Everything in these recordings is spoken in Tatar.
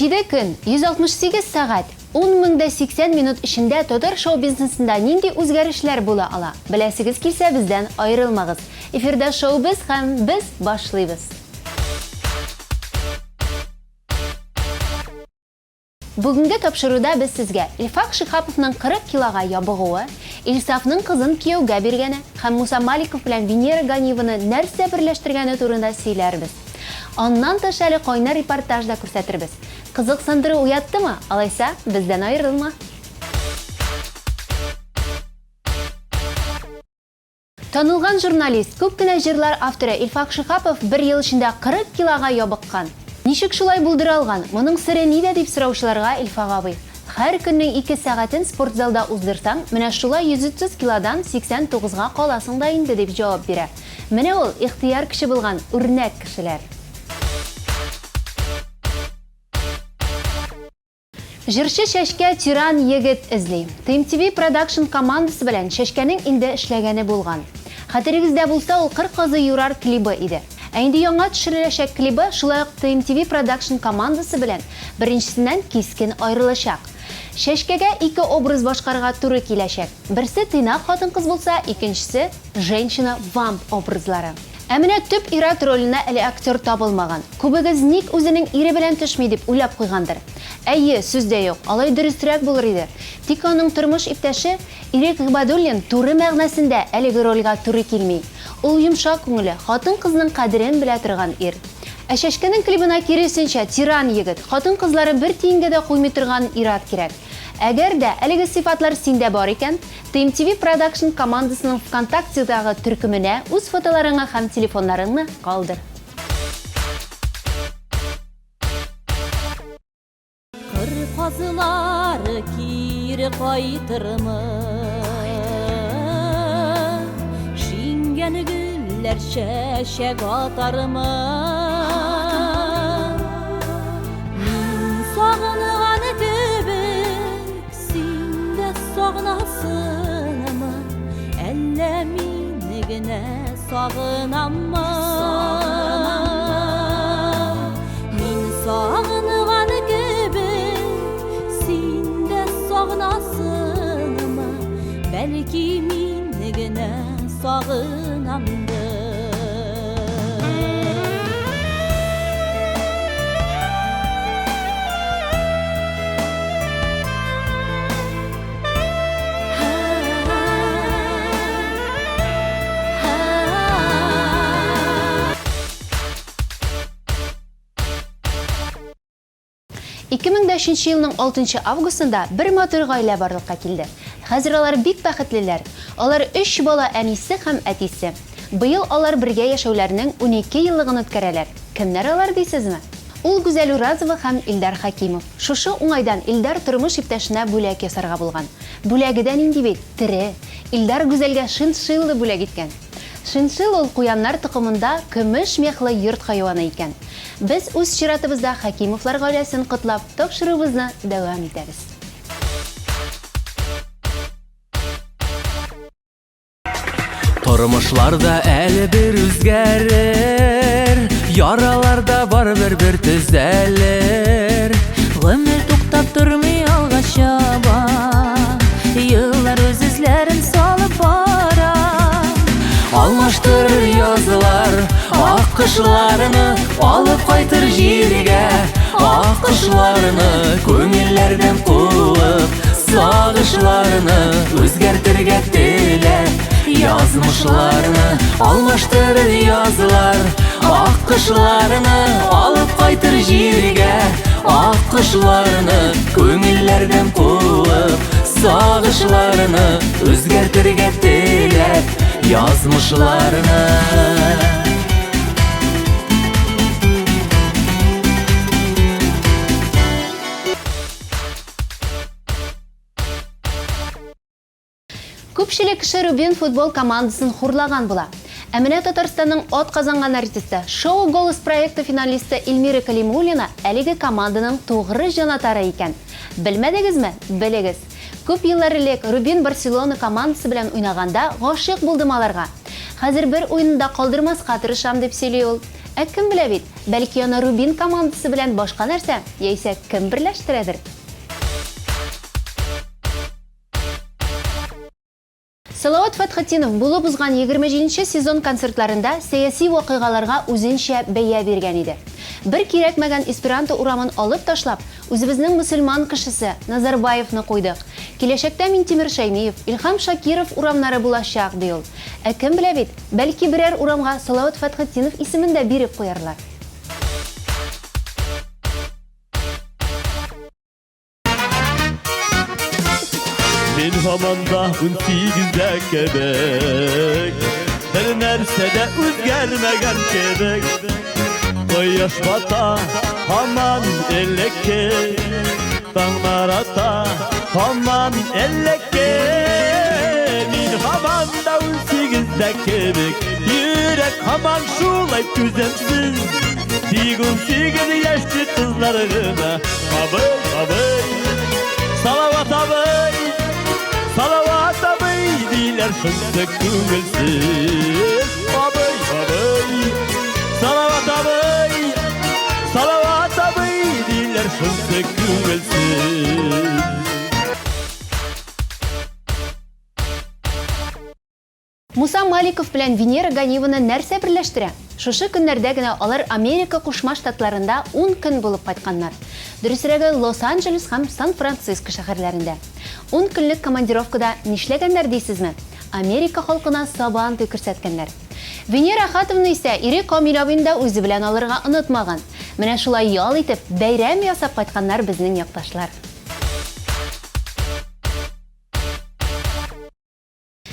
7 көн, 168 сағат, 10,080 минут ішінде тодыр шоу-бизнесінде нинди үзгәрешләр була ала? Беләсегез килсә, бездән айрылмагыз. Эфирда шоу-biz һәм без башлыйбыз. Бүгінгі тапшыруда біз сізге Илфак Шихаповның 40 килога ябығуы, Илсафның қызын кияугә биргәне һәм Муса Маликов белән Венера Ганиеваны нәрсә берләштергәне турында сөйләрбез. Аннан тыш әле кайнар репортажда күрсәтербез. Кызыксындыру уяттымы? Алайса, бездән айрылма. Танылган журналист, күп кенә җырлар авторы Илфак Шихапов 1 ел эчендә 40 килога ябыккан. Ничек шулай булдыра алган? Моның сыры нидә дип сораучыларга Илфак абый: һәр көннең 2 сәгатен спортзалда уздырсаң, менә шулай 130 килодан 89-га каласың да инде дип җавап бирә. Менә ул ихтияр кеше булган үрнәк кешеләр. Җырчы Чәчкә тиран егет эзли. TMTV Production командасы белән Чәчкәнең инде эшләгәне булган. Хәтерегездә булса, ул 40 кызы юрар клибы иде. Ә инде яңа төшереләчәк клибы шулай ук TMTV Production командасы белән беренчесеннән кискен аерылачак. Чәчкәгә 2 образ башкарырга туры киләчәк. Берсе тыйнак хатын-кыз булса, икенчесе женщина-вамп образлары. Ә менә төп ират роленә әле актер табылмаган. Күбегез ник үзенең ире белән төшми дип уйлап куйгандыр. Әйе, сүздә юк, алай дөресрәк булыр иде. Тик аның тормыш иптәше Ирек Гыйбадуллин туры мәгънәсендә әлеге рольгә туры килми. Ул йомшак күңелле, хатын-кызның кадерен белә торган ир. Ә Чәчкәнең клибына киресенчә тиран егет, хатын-кызларын бер тиенгә дә куймый торган ират кирәк. Әгәр дә әлеге сыйфатлар синдә бар икән, TMTV Production командасының ВКонтактедагы төркеменә үз фотоларыңны һәм телефоннарыңны калдыр. Кыр казылары кире кайтырмы? Шиңгән гүлләр чәчәк атармы? Мин сагынган кебек син дә сагынасыңмы? Әллә мине генә сагынаммы? Мин сагынган кебек син дә сагынасыңмы? Бәлки мине генә сагынамды. Елның 6 августында бер матур гаилә барлыкка килде. Хәзер алар бик бәхетлеләр. Алар 3 бала әнисе һәм әтисе. Быел алар бергә яшәүләренең 12 еллыгын үткәрәләр. Кемнәр алар дисезме? Ул Гүзәл Уразова һәм Илдар Хакимов. Шушы уңайдан Илдар тормыш иптәшенә бүләк ясарга булган. Бүләгедән инде бит тере. Илдар Гүзәлгә шиншиллы бүләк иткән. Шиншилл ул куяннар тукымында көмеш мехлы йорт хайваны икән. Без үз чиратыбызда Хакимовлар гаиләсен котлап тапшыруыбызны дәвам итәбез. Тормышларда әле бер үзгәрер, яраларда бар бер төзәлер. Гомер туктап тормый алга чаба, еллар үз эзләрен салып бара. Алмаштырыр язлар ак кышларны, алып кайтыр җиргә ак кышларны. Күңелләрдән куып сагышларны, үзгәртергә теләп язмышларны. Алмаштырыр язлар ак кышларны, алып кайтыр җиргә ак кышларны. Күңелләрдән куып сагышларны, үзгәртергә теләп язмышларны. Күпчелек кеше Рубин футбол командасын хурлаган була. Ә менә Татарстанның ат казанган артисты, шоу «Голос» проекты финалисты Эльмира Калимуллина әлеге команданың тугры җанатары икән. Белмәдегезме? Белегез. Күп еллар элек Рубин Барселона командасы белән уйнаганда гашык булдым аларга. Хәзер бер уенда калдырмаска тырышам дип сөйли ул. Кем белә бит, бәлки аны Рубин командасы белән башка нәрсә, яисә кем берләштерәдер? Салават Фатхетдинов булып узган 27-нче сезон концертларында сәяси вакыйгаларга үзенчә бәя биргән иде. Бер кирәкмәгән эсперанто урамын алып ташлап, үзебезнең мөселман кешесе Назарбаевны куйдык. Киләчәктә Минтимер Шәймиев, Илһам Шакиров урамнары булачак ди ул. Кем белә бит, бәлки берәр урамга Салават Фатхетдинов исемен дә биреп куярлар. Мен hamanda 18'de kebek Bir nersede üzgermegen kebek Koy yaş bata haman elleke Dağlar ata haman elleke Min hamanda 18'de kebek Yürek haman şulay düzensiz 18 yaşlı kızlarına Abay abay Salavat abay Salavat abay diler şunda kümülsüz Abay abay Salavat abay Salavat abay diler şunda kümülsüz Муса Маликов белән Венера Ганиеваны нәрсә берләштерә? Шушы көннәрдә генә алар Америка Кушма Штатларында 10 көн булып кайтканнар. Дөресрәге Лос-Анджелес һәм Сан-Франциско шәһәрләрендә. 10 көнлек командировкада нишләгәннәр дисезме? Америка халкына сабан туй күрсәткәннәр. Венера Хатовна исә ире Камил абыйны да үзе белән алырга онытмаган. Менә шулай ял итеп, бәйрәм ясап кайтканнар безнең якташлар.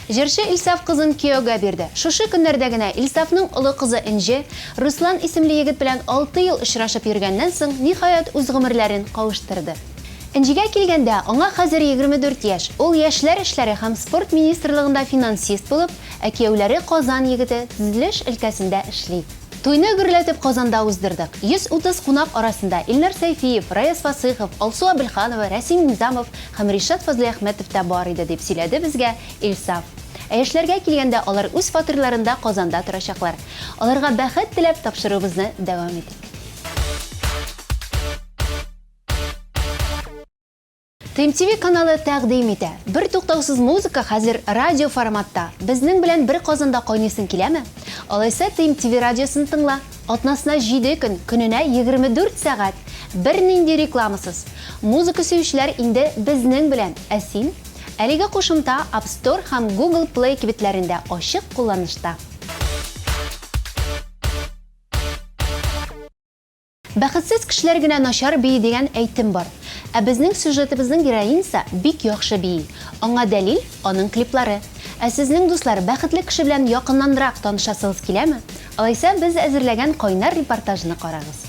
Җырчы Илсаф кызын кияүгә бирде. Шушы көннәрдә генә Илсафның улы кызы Инҗе Руслан исемле егет белән 6 ел очрашып йөргәннән соң ниһаять үз гомерләрен кавыштырды. Инҗегә килгәндә аңа хәзер 24 яшь. Ул яшьләр эшләре һәм спорт министрлыгында финансист булып, кияүләре Казан егете төзелеш өлкәсендә эшли. Туйны гөрләтеп Казанда уздырдык. 130 кунак арасында Илнар Сайфиев, Раяз Фасыйхов, Алсу Абелханова, Рәсим Низамов һәм Ришат Фазлыәхмәтов та бар иде дип сөйләде безгә Илсаф. Яшьләргә килгәндә алар үз фатирларында Казанда торачаклар. Аларга бәхет теләп тапшыруыбызны дәвам итик. ТМТV каналы тәкъдим итә. Бер туктаусыз музыка хәзер радио форматта. Безнең белән бер Казанда кайныйсың киләме? Алайса ТМТV радиосын тыңла. Атнасына 7 көн, көненә 24 сәгать. Бер нинди рекламасыз. Музыка сөючеләр инде безнең белән. Ә син? Әлеге кушымта App Store һәм Google Play кибетләрендә ачык кулланышта. Бәхетсез кешеләр генә начар бии дигән әйтем бар. Ә безнең сюжетыбызның героинса бик яхшы бии. Аңа дәлил аның клиплары. Ә сезнең дуслар бәхетле кеше белән якыннанрак танышасыгыз киләме? Алайса без әзерләгән кайнар репортажны карагыз.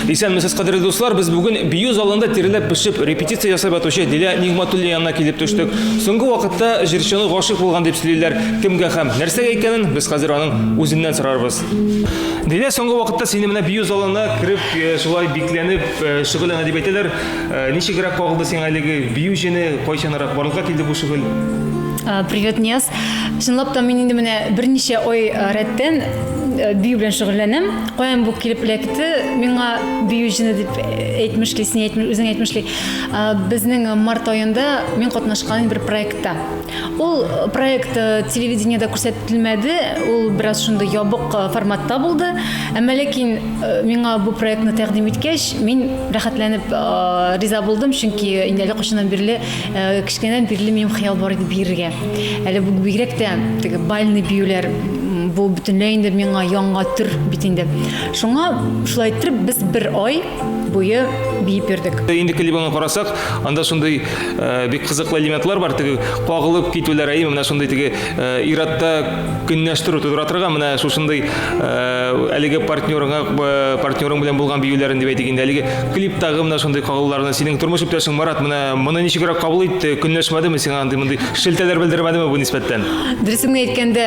Исәнмесез, кадерле дуслар, без бүген бию залында тиреләп пешеп репетиция ясап атучы Диля Нигъматуллина янына килеп төштек. Соңгы вакытта җырчыны гашык булган дип сөйлиләр. Кемгә һәм нәрсәгә икәнен без хәзер аның үзеннән сорарбыз. Диля, соңгы вакытта сине менә бию залына кирип, шулай бикләнеп, шөгыльләнә дип әйтәләр. Ничегрәк кагылды сиңа әлеге бию җене, кайчанрак барлыкка килде бу шөгыль? Привет, Нияз. Чынлап та мин инде менә берничә ай рәттән бию белән шөгыльләнәм. Каян бу килеп эләкте? Миңа бию җине дип әйтмешли, син үзең әйтмешли. Безнең март аенда мин катнашкан бер проектта. Ул проект телевидениедә күрсәтелмәде, ул бераз шундый ябык форматта булды. Әмма ләкин миңа бу проектны тәкъдим иткәч, мин рәхәтләнеп риза булдым, чөнки инде әле кашыннан бирле кичкәнәдән бирле минем хыял бар иде биергә. Әле бу бигрәк тә теге бальный биюләр бу бөтенләй инде миңа яңа төр бит инде. Шуңа шулай итеп без бер ай буе биеп йөрдек. Инде клибыңа карасак, анда шундый бик кызыклы элементлар бар. Теге кагылып китүләр, менә шундый теге иратта көнләштерү тудыратырга, менә шушындый әлеге партнерың белән булган биюләрен дип әйтик инде. Әлеге клиптагы менә шундый кагылуларны синең тормыш иптәшең Марат менә моны ничегрәк кабул итте, көнләшмәдеме сиңа андый шелтәләр белдермәдеме бу нисбәттән? Дөресен әйткәндә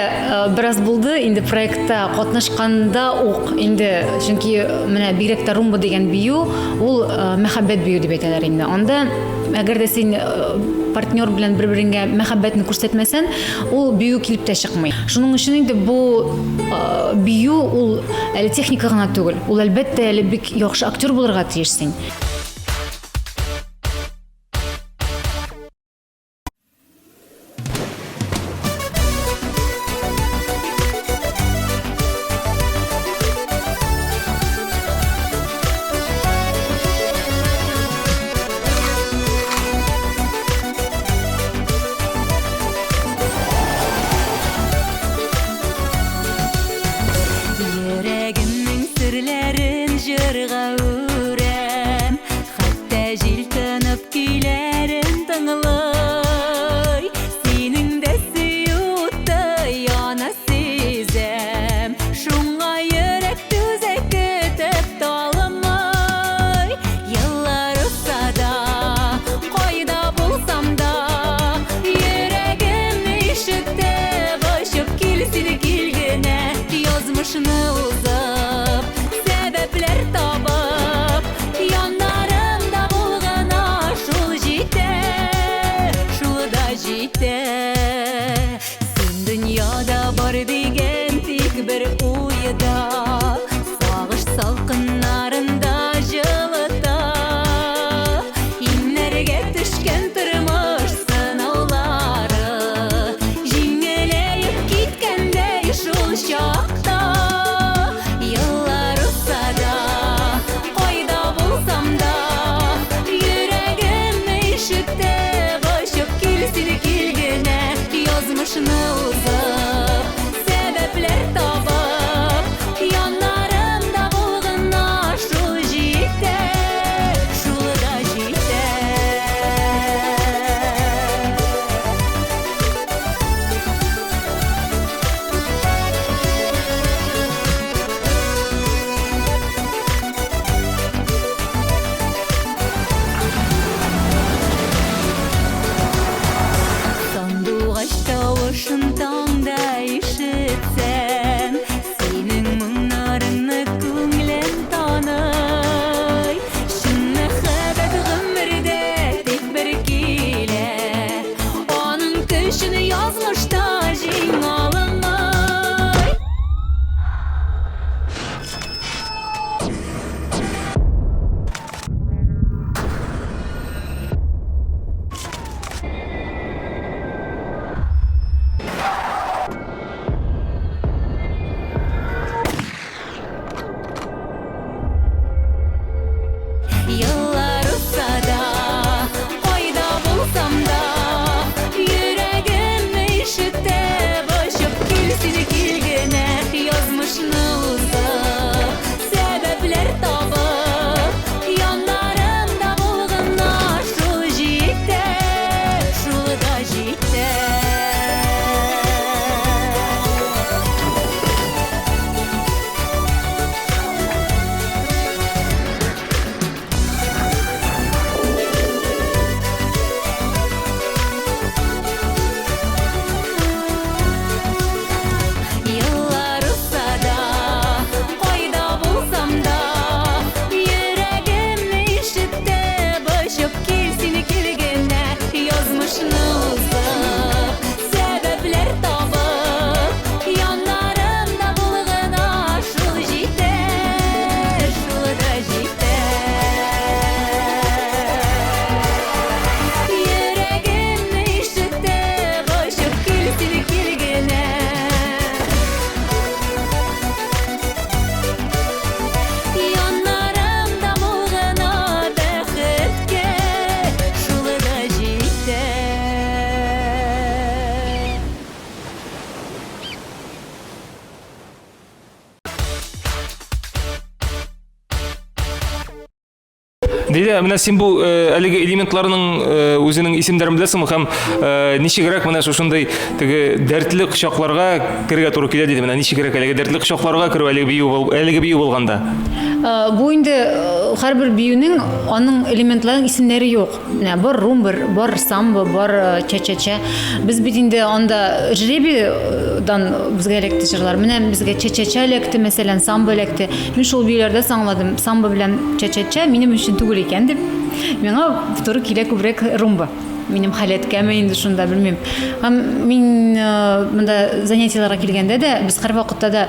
бераз булды инде проектта катнашканда ук инде, чөнки менә бигрәк тә румба дигән бию ул мәхәббәт бию дип әйтәләр инде. Анда әгәр дә син партнер белән бер-береңгә мәхәббәтне күрсәтмәсән, ул бию килеп тә чыкмый. Шуның өчен инде бу бию ул әле техника гына түгел. Ул әлбәттә әле бик яхшы актер булырга тиешсең. Йөрәгемнең серләрен җырга үрәм, хәтта җил тынып көйләрен тыңлый. Синең дә сөюте яна сизәм, шуңа йөрәк түзәк көтеп талымый. Еллар узса да, кайда булсам да, йөрәгемне ишетеп ачып килсен килгәнә. Язмышны узып, сәбәпләр табып, яннарымда булгана шул җитә, шул да җитә. Син дөньяда бар дигән тик бер уйда, сагыш салкыннарында җылыта. Иннәргә төшкән тормыш сынаулары, җиңеләеп киткәндәй шул чакта. Еллар узса да, кайда булсам да, йөрәгемне ишетеп ачып килсен килгәнә. Язмышны узып, сәбәпләр табып, яннарымда булгана шул җитә, шул да җитә. Сандугач тавышын таңда ишетсәм, синең моңнарыңны күңлем таный. Шын мәхәббәт гомердә тик бер килә, аның көчен язмышта җиңә алмый. Еллар узса да, кайда булсам да, йөрәгемне ишетеп ачып килсен килгәнә. Язмышны узып, сәбәпләр табып, яннарымда булгана шул җитә, шул да җитә. Еллар узса да, кайда булсам да, йөрәгемне ишетеп ачып килсен килгәнә. Язмышны узып, сәбәпләр табып, яннарымда булгана шул җитә, шул да җитә. Йөрәгемне ишетеп ачып килсен килгәнә. Яннарымда булгана бәхеткә, шул да җитә. Диде, менә син бу әлеге элементларның үзенең исемнәрен беләсеңме һәм ничегрәк менә шушындай теге дәртле кочакларга керергә туры килә диде. Менә ничегрәк әлеге дәртле кочакларга керү әлеге бию булганда. Бу инде һәрбер биюнең аның элементларын исемнәре юк. Бар румба, бар самбо, бар ча-ча-ча. Без бит инде анда жребидан безгә электе җырлар. Менә безгә ча-ча-ча электе, мәсәлән, самбо электе. Мин шул биюләрдә саңладым. Самбо белән ча-ча-ча минем өчен түгел икән дип. Миңа туры килә күбрәк румба. Минем халәткәме инде шунда белмим. Һәм мин монда занятияларга килгәндә дә без һәр вакытта да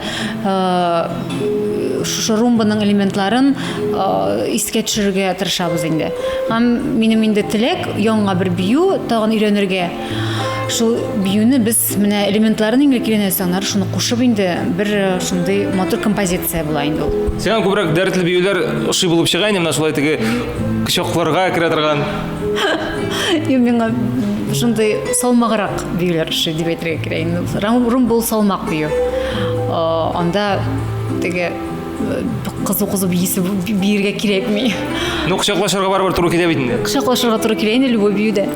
шушы румбаның элементларын искә төшерергә тырышабыз инде. Һәм минем инде теләк яңа бер бию тагын өйрәнергә. Шул биюне без менә элементларын инде киләсәңнәр шуны кушып инде бер шундый матур композиция була инде ул. Сиңа күбрәк дәртле биюләр ошый булып чыга инде, менә шулай теге кычакларга керә торган. Миңа шундый салмаграк биюләр ошый дип әйтергә кирәк. Румба ул салмак бию. Анда теге кызу-кызу биергә кирәкми. Ну, кычаклашырга барыбер туры килә бит инде. Кычаклашырга туры килә инде любой биюдә.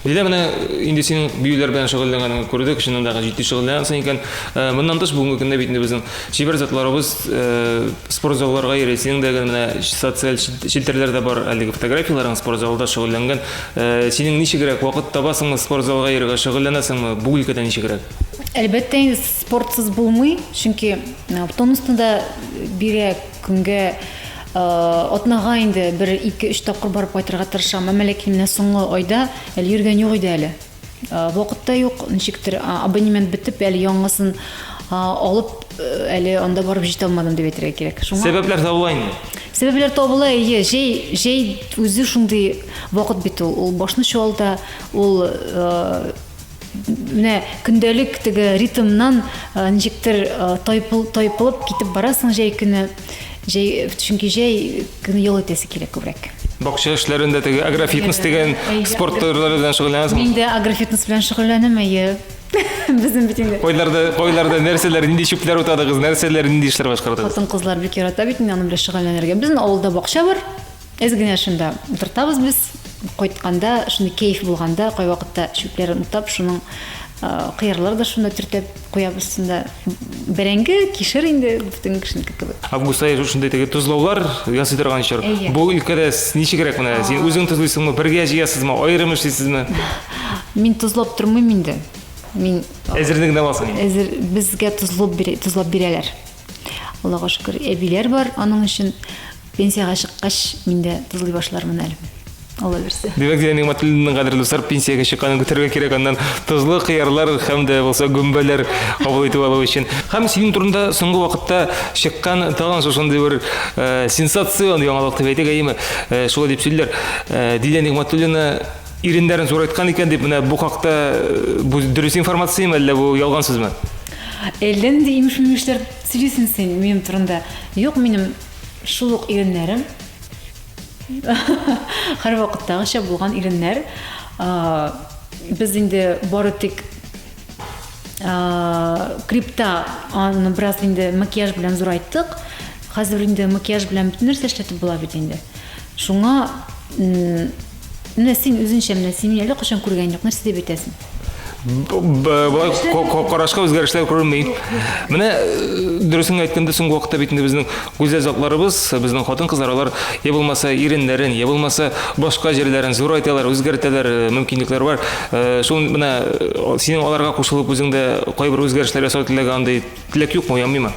Дилә менә инде синең биюләр белән шөгыльләнгәнеңне күрдек, чыннан да җитди шөгыльләнәсең икән. Моннан тыш бүгенге көндә бит инде безнең шибәр затларыбыз спорт залларга йөри. Синең дә менә социаль челтәрләрдә бар әлеге фотографияларың спорт залда шөгыльләнгән. Синең ничегрәк вакыт табасыңмы спорт залга йөрергә, шөгыльләнәсеңме? Бу өлкәдә ничегрәк? Әлбәттә инде спортсыз булмый, чөнки тонусында бирә көнгә атнага инде 1-2-3 тапкыр барып кайтырга тырышам. Ләкин менә соңгы айда әле йөргән юк иде әле. Вакытта юк, ничектер абонемент бетеп, әле яңасын алып, әле анда барып җитә алмадым дип әйтергә кирәк. Сәбәпләр табыла инде. Сәбәпләр табыла, җәй үзе шундый вакыт бит ул. Ул башны чуалта, ул менә көндәлек теге ритмнан ничектер тайпылып китеп барасың җәй көне. Чөнки җәй көне ел итәсе килә күбрәк. Бакча эшләрендә теге агрофитнес дигән спорт төрләре белән шөгыльләнәсең. Мин дә агрофитнес белән шөгыльләнәм, безнең бит инде. Койларда нәрсәләр, нинди чүпләр утадыгыз, нәрсәләр, нинди эшләр башкардыгыз? Хатын-кызлар бик ярата бит аның белән шөгыльләнергә. Безнең авылда бакча бар. Әзгенә шунда утыртабыз без. Кайтканда, шундый кайф булганда, кай вакытта чүпләрен утап, шуның кыярлар да шунда төртеп куябыз шунда. Бәрәңге, кишер инде бүтән кешенеке кебек. Август айы шундай теге тозлаулар ясый торган чор. Бу өлкәдә ничегрәк менә? Син үзең тозлыйсыңмы, бергә җыясызмы, аерым эшлисезме? Мин тозлап тормыйм инде. Мин Әзерлегендә буласың. Әзер безгә тозлап бирәләр. Аллага шөкер, әбиләр бар, аның өчен пенсияга чыккач миндә тозлый башлармын әле. Алла бирсә. Димәк, Нигъмәтуллинның кадерле дуслар, пенсиягә чыкканын көтәргә кирәк, аннан тозлы кыярлар һәм дә булса гөмбәләр кабул итеп алу өчен. Һәм синең турында соңгы вакытта чыккан тагын шушындый бер сенсацион яңалык дип әйтик, әйеме? Шулай дип сөйлиләр. Дилә Нигъмәтуллина ирендәрен зурайткан икән дип, менә бу хакта бу дөрес информациямы, әллә бу ялган сүзме? Әлләнде имеш-мешләр сөйлисең син минем турында. Юк, минем шул ук иреннәрем. Һәр вакыттагыча булган иреннәр. Без инде бары тик крипта аны бераз инде макияж белән зурайттык. Хәзер инде макияж белән бөтен нәрсә эшләтеп була бит инде. Шуңа менә син үзенчә менә син әле кашан күргән юк, нәрсә дип әйтәсең? Карашка үзгәрешләр күренми. Менә дөресен әйткәндә соңгы вакытта бит инде безнең гүзәл затларыбыз, безнең хатын-кызлар алар я булмаса иреннәрен, я булмаса башка җирләрен зурайталар, үзгәртәләр, мөмкинлекләр бар. Шул менә синең аларга кушылып үзеңдә кайбер үзгәрешләр ясау теләгәндәй теләк юкмы, янмыймы?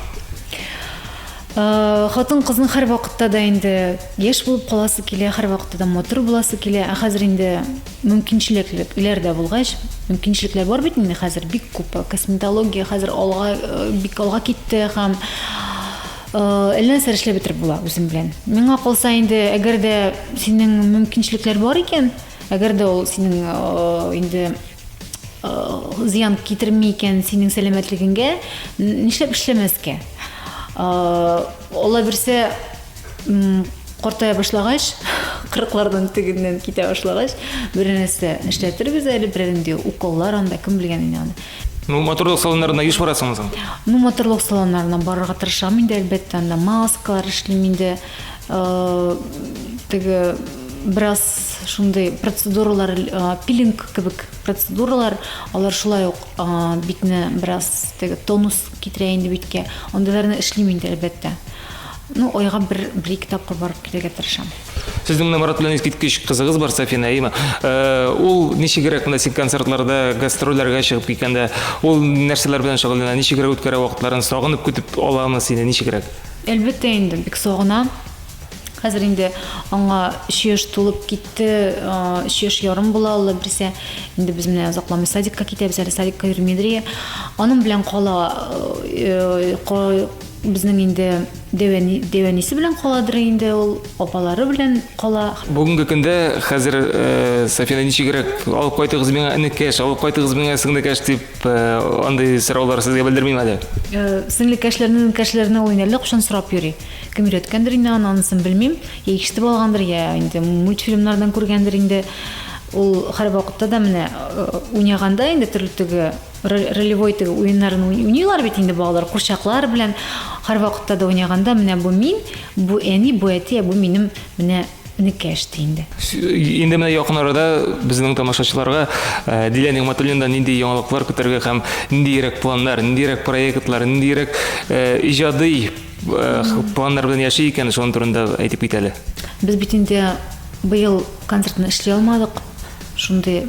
Хатын-кызның һәр вакытта да инде яшь булып каласы килә, һәр вакытта да матур буласы килә. Хәзер инде мөмкинчелекләр дә булгач, мөмкинчелекләр бар бит инде хәзер бик күп. Косметология хәзер бик алга китте һәм әллә нәрсә эшләп бетереп була үзем белән. Миңа калса инде, әгәр дә синең мөмкинчелекләр бар икән, әгәр дә ул синең инде зыян китерми икән синең сәламәтлегеңгә, нишләп эшләмәскә? Алла бирсә, картая башлагач, 40-лардан тегеннән китә башлагач, бер нәрсә эшләтербез әле, беренде уколлар анда кем белгән инде аны. Ну, моторлык салоннарына еш барасыңмы? Ну, моторлык салоннарына барырга тырышам инде, әлбәттә, анда маскалар эшлим инде. Теге біраз шундай процедуралар, пилинг кебек процедуралар, алар шулай ук битне біраз тонус китерә инде битке. Ондайларны эшлим инде әлбәттә. Ну, ойга бір-екі тапкыр барып килергә тырышам. Сезнең менә Марат белән искиткеч кызыгыз бар, Сафина, әйме? Ул ничегрәк монда син концертларда, гастрольләргә чыгып киткәндә, ул нәрсәләр белән шөгыльләнә, ничегрәк үткәрә вакытларын сагынып көтеп аламы сине, ничегрәк? Әлбәттә инде бик сагына. Хәзер инде аңа 3 яшь тулып китте, 3 яшь ярым була, Алла бирсә, инде без менә озакламый садикка китәбез, әле садикка йөрмидер. Аның белән кала безнең инде дәвәнисе белән каладыр инде, ул апалары белән кала. Бүгенге көндә хәзер Сафина ничегрәк алып кайтыгыз миңа энекәш, алып кайтыгыз миңа сеңдекәш дип андый сораулар сезгә белдермим әле. Сеңлекәшләрнең кәшләренә уйнарлык кушан сорап йөри. Кем өйрәткәндер инде, анысын белмим. Я ишетеп алгандыр, я инде мультфильмнардан күргәндер инде. Ул һәр вакытта да менә уйнаганда инде төрле ролевой уеннарын уйныйлар бит инде балалар, курчаклар белән һәр вакытта да уйнаганда менә бу мин, бу әни, бу әти, бу минем менә энекәш инде. Инде менә якын арада безнең тамашачыларга Диля Нигъматуллиндан нинди яңалыклар көтәргә һәм ниндирәк планнар, ниндирәк проектлар, ниндирәк иҗади планнар белән яши икән, шуның турында әйтеп кит әле. Без бит инде быел концертны эшли алмадык. Шундый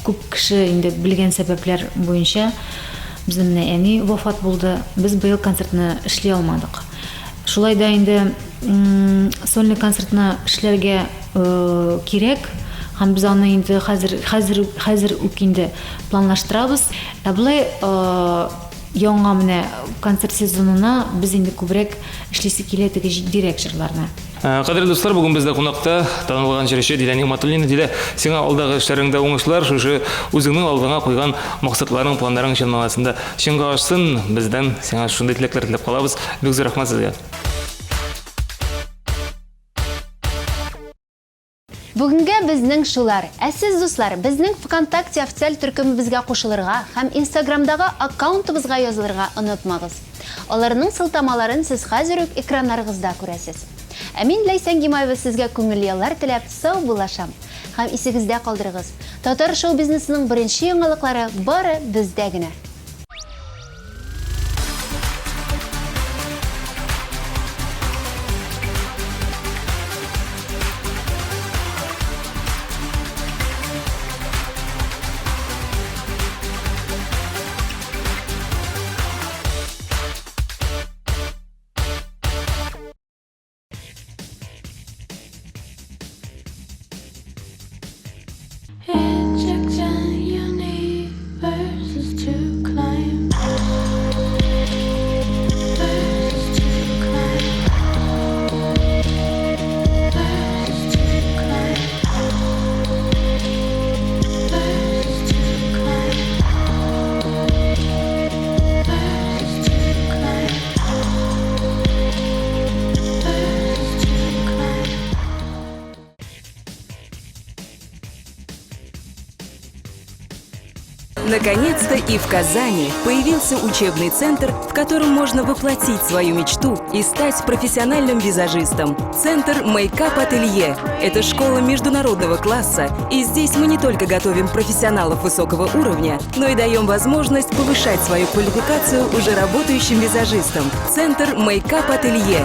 күп кеше инде белгән сәбәпләр буенча безнең әни вафат булды. Без быел концертны эшли алмадык. Шулай да инде сольный концертны эшләргә кирәк. Һәм без аны инде хәзер үк инде планлаштырабыз. Булай яңа менә концерт сезонына без инде күбрәк эшлисе килә теге җитдирәк җырларны. Кадерле дуслар, бүген бездә кунакта танылган җырчы Диля Нигъматуллина. Диля, сиңа алдагы эшләреңдә уңышлар, шушы үзеңнең алдыңа куйган максатларың, планнарың чын мәгънәсендә чынга ашсын. Бездән сиңа шундый теләкләр теләп калабыз. Бик зур рәхмәт сезгә. Бүгенге безнең шулар. Сез дуслар, безнең ВКонтакте официаль төркемебезгә кушылырга һәм Инстаграмдагы аккаунтыбызга язылырга онытмагыз. Аларның сылтамаларын сез хәзер үк экраннарыгызда күрәсез. Мин Ләйсән Гимаева сезгә күңел яллар теләп сау булашам. Һәм исегездә калдырыгыз. Татар шоу бизнесының беренче яңалыклары бары бездә генә. Injection universes to climb. Verses to climb. Verses to climb. Verses to climb. Verses to climb. Verses to climb. Наконец-то и в Казани появился учебный центр, в котором можно воплотить свою мечту и стать профессиональным визажистом. Центр Makeup Ателье – это школа международного класса, и здесь мы не только готовим профессионалов высокого уровня, но и даем возможность повышать свою квалификацию уже работающим визажистам. Центр Makeup Ателье.